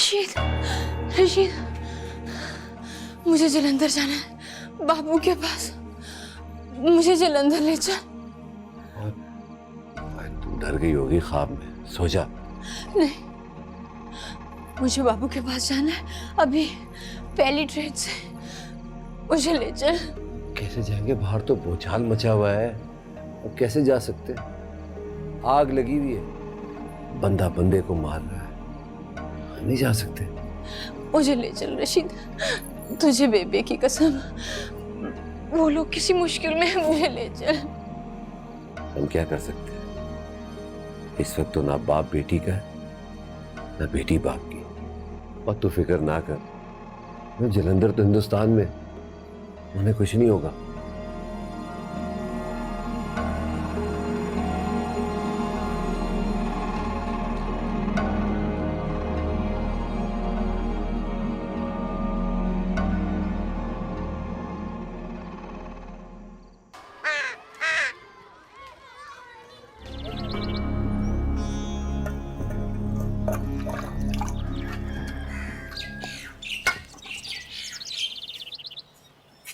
रशीद, रशीद, मुझे जलंधर जाना है, बाबू के पास। मुझे जलंधर ले चल। तुम डर गई होगी ख्वाब में, सो जा। नहीं, मुझे बाबू के पास जाना है अभी, पहली ट्रेन से। मुझे ले चल। कैसे जाएंगे? बाहर तो भूचाल मचा हुआ है, और कैसे जा सकते? आग लगी हुई है, बंदा बंदे को मार रहा है, नहीं जा सकते। मुझे ले चल रशीद, तुझे बेबे की कसम, वो लोग किसी मुश्किल में है, मुझे ले चल। हम क्या कर सकते हैं? इस वक्त तो ना बाप बेटी का है, ना बेटी बाप की। और तू फिक्र ना कर, मैं जलंधर तो हिंदुस्तान में, उन्हें कुछ नहीं होगा।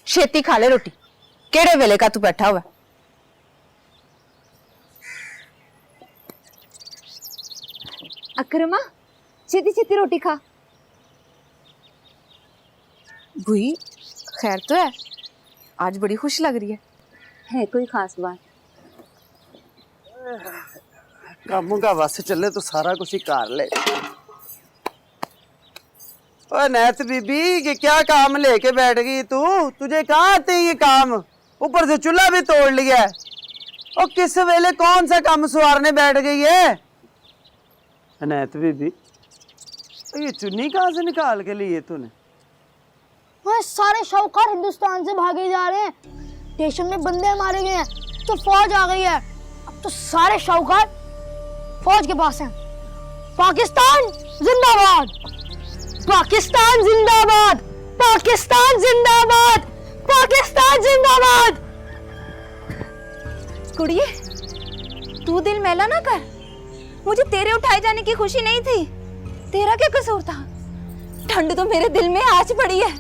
छेती खा ले रोटी, केड़े वेले का तू बैठा हुआ? अकरमा, छेती छेती रोटी खा। बुई, खैर तो है? आज बड़ी खुश लग रही है कोई खास बात? कामों का वस चले तो सारा कुछ ही कर ले। ओए नैत बीबी, ये क्या काम लेके बैठ गई तू? तुझे कहाँ आते ये काम? ऊपर से चूल्हा भी तोड़ लिया है। और किस वेले कौन सा काम सवारने बैठ गई है? नैत बीबी, ये चुन्नी कहाँ से निकाल के लिए तूने? वह सारे शाहूकार हिंदुस्तान से भागे जा रहे हैं, स्टेशन में बंदे मारे गए हैं, तो फौज आ गई है। अब तो सारे शाहूकार फौज के पास हैं। पाकिस्तान जिंदाबाद, पाकिस्तान जिंदाबाद, पाकिस्तान जिंदाबाद, पाकिस्तान जिंदाबाद। कुड़िए, तू दिल मैला ना कर। मुझे तेरे उठाए जाने की खुशी नहीं थी, तेरा क्या कसूर था? ठंड तो मेरे दिल में आज पड़ी है,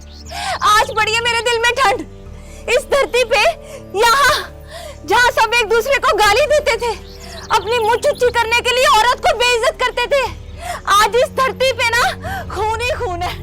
आज पड़ी है मेरे दिल में ठंड। इस धरती पे, यहाँ जहाँ सब एक दूसरे को गाली देते थे, अपनी मुँह चुच्ची करने के लिए औरत को बेइज्जत करते थे, आज इस धरती पे ना खून ही खून है।